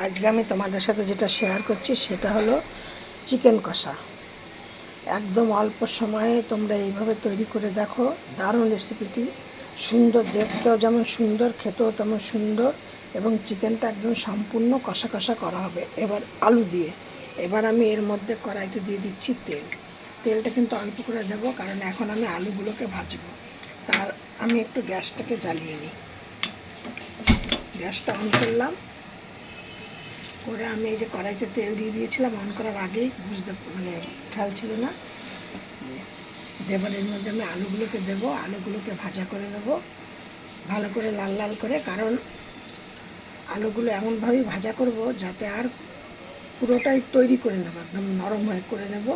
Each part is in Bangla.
আজকে আমি তোমাদের সাথে যেটা শেয়ার করছি সেটা হলো চিকেন কষা। একদম অল্প সময়ে তোমরা এইভাবে তৈরি করে দেখো, দারুণ রেসিপিটি। সুন্দর দেখতেও যেমন সুন্দর, খেতেও তেমন সুন্দর, এবং চিকেনটা একদম সম্পূর্ণ কষা কষা করা হবে এবার আলু দিয়ে। এবার আমি এর মধ্যে কড়াইতে দিয়ে দিচ্ছি তেল। তেলটা কিন্তু অল্প করে দেবো, কারণ এখন আমি আলুগুলোকে ভাজবো। তার আমি একটু গ্যাসটাকে জ্বালিয়ে নিই। গ্যাসটা অন করলাম, করে আমি এই যে কড়াইতে তেল দিয়ে দিয়েছিলাম অন করার আগেই, খেয়াল ছিল না। এবার এর মধ্যে আমি আলুগুলোকে দেবো, আলুগুলোকে ভাজা করে নেব ভালো করে, লাল লাল করে। কারণ আলুগুলো এমনভাবেই ভাজা করব যাতে আর পুরোটাই তৈরি করে নেব, একদম নরম হয়ে করে নেব।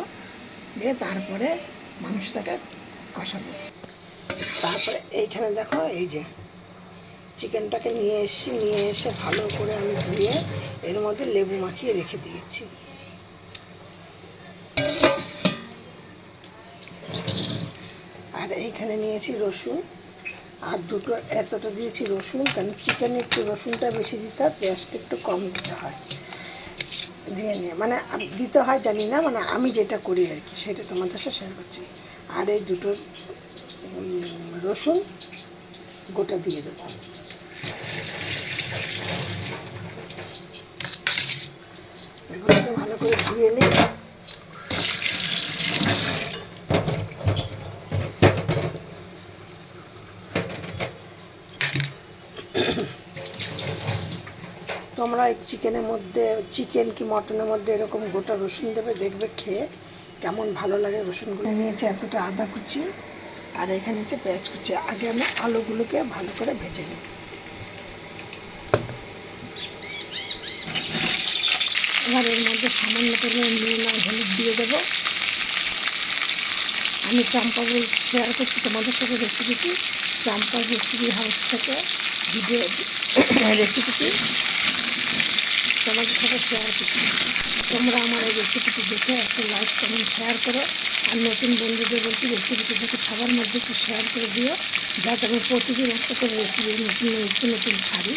দিয়ে তারপরে মাংসটাকে কষাবো। তারপরে এইখানে দেখো, এই যে চিকেনটাকে নিয়ে এসে ভালো করে আমি ধুয়ে এর মধ্যে লেবু মাখিয়ে রেখে দিয়েছি। আর এইখানে নিয়েছি রসুন, আর এতটা দিয়েছি রসুন, কারণ চিকেনে একটু রসুনটা বেশি দিতে হয়, পেঁয়াজটা একটু কম দিতে হয়। দিয়ে নিয়ে দিতে হয় জানি না, আমি যেটা করি আর কি, সেটা তোমাদের সাথে শেয়ার করছি। আর এই দুটো রসুন গোটা দিয়ে দেবো। এগুলোকে ভালো করে ধুয়ে নিই। তোমরা এই চিকেন কি মটনের মধ্যে এরকম গোটা রসুন দেবে, দেখবে খেয়ে কেমন ভালো লাগে। রসুনগুলো নিয়েছে এতটা আদা কুচি, আর এখানে হচ্ছে পেঁয়াজ কুচি। আগে আমি আলুগুলোকে ভালো করে ভেজে নিই। এবার এর মধ্যে সামান্য পরিমাণে নুন আর হলুদ দিয়ে দেবো। আমি চম্পাবুল শেয়ার করছি তোমাদের সাথে রেসিপিটি, চম্পার রেসিপি হাউস থেকে রেসিপিটি তোমাদের সাথে শেয়ার করছি। তোমরা আমার এই রেসিপিটি দেখে একটা লাইক কমেন্ট শেয়ার করো। আর নতুন বন্ধুদের বলছি রেসিপিটি দেখে সবার মধ্যে একটু শেয়ার করে দিও, যাতে আমি প্রতিদিন একটা করে রেসিপি নতুন ছাড়ি,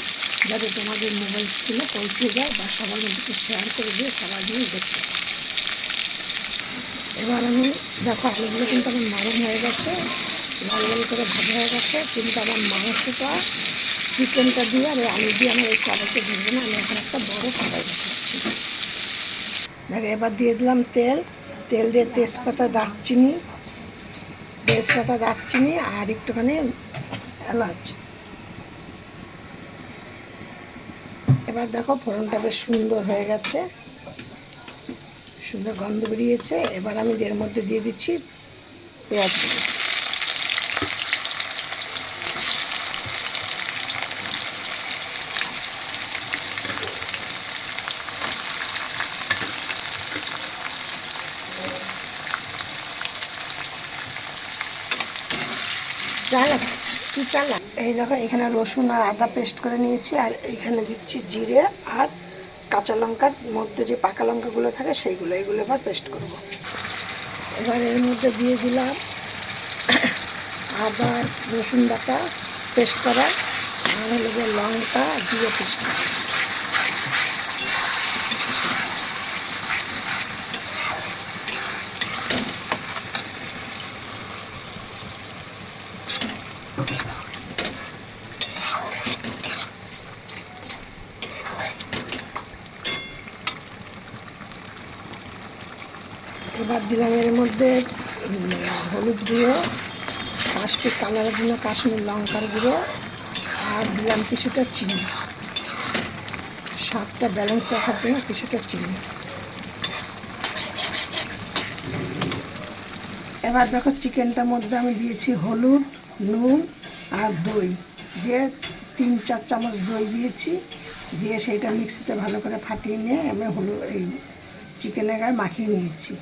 যাতে তোমাদের মোবাইল স্ক্রিনে পৌঁছে যায়, বা সবার মধ্যে একটু শেয়ার করে দিয়ে সবাই নিয়ে দেখতে পায়। এবার আমি দেখো আলুগুলো কিন্তু আমার নরম হয়ে গেছে, লাল লাল করে ভাজা হয়ে গেছে, কিন্তু আমার মাংসটা চিকেনটা দিয়ে আর আলু দিয়ে আমার এই কড়াইতে ধরবে না। আমি এখন একটা বড় কড়াই বসাচ্ছি। দেখো এবার দিয়ে দিলাম তেল দিয়ে তেজপাতা দারচিনি আর একটুখানি এলাচ। এবার দেখো ফোড়নটা বেশ সুন্দর হয়ে গেছে, সুন্দর গন্ধ বেরিয়েছে। এবার আমি এর মধ্যে দিয়ে দিচ্ছি পেঁয়াজ। এই দেখো এখানে রসুন আর আদা পেস্ট করে নিয়েছি, আর এইখানে দিচ্ছি জিরে আর কাঁচা লঙ্কার মধ্যে যে পাকা লঙ্কাগুলো থাকে সেইগুলো, এগুলো এবার পেস্ট করব। এবার এর মধ্যে দিয়ে দিলাম আদা রসুন বাটা পেস্ট করা, আর হলো যে লঙ্কা দিয়ে পেস্ট করা। এবার দিলাম এর মধ্যে হলুদ গুঁড়ো, কালারের জন্য কাশ্মীর লঙ্কার গুঁড়ো, আর দিলাম কিছুটা চিনি, স্বাদটা ব্যালেন্স রাখার জন্য কিছুটা চিনি। এবার দেখো চিকেনটার মধ্যে আমি দিয়েছি হলুদ, নুন আর দই দিয়ে 3-4 চামচ দই দিয়েছি, দিয়ে সেইটা মিক্সিতে ভালো করে ফাটিয়ে নিয়ে আমি এই চিকেনের গায়ে মাখিয়ে নিয়েছি।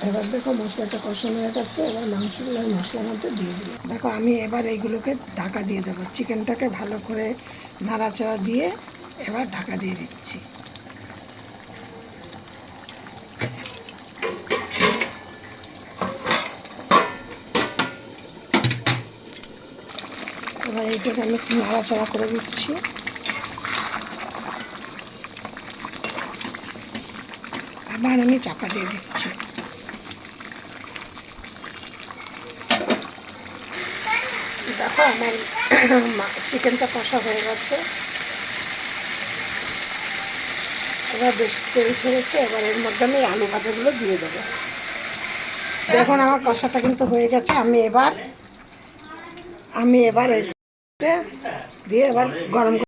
এবার দেখো মশলাটা কষানো হয়ে গেছে, এবার মাংসগুলো মশলার মধ্যে দিয়ে দিলাম। দেখো আমি এবার এইগুলোকে ঢাকা দিয়ে দেবো, চিকেনটাকে ভালো করে নাড়াচাড়া দিয়ে এবার ঢাকা দিয়ে দিচ্ছি। এবার এইটাকে আমি একটু নাড়াচাড়া করে দিচ্ছি। আবার আমি চাপা দিয়ে দিচ্ছি। দেখো আমার চিকেনটা কষা হয়ে গেছে, এবার বেশি তেল ছেড়েছে। এবার এর মধ্যে আমি আলু ভাজাগুলো দিয়ে দেবো। দেখুন আমার কষাটা কিন্তু হয়ে গেছে। আমি এবার দিয়ে এবার গরম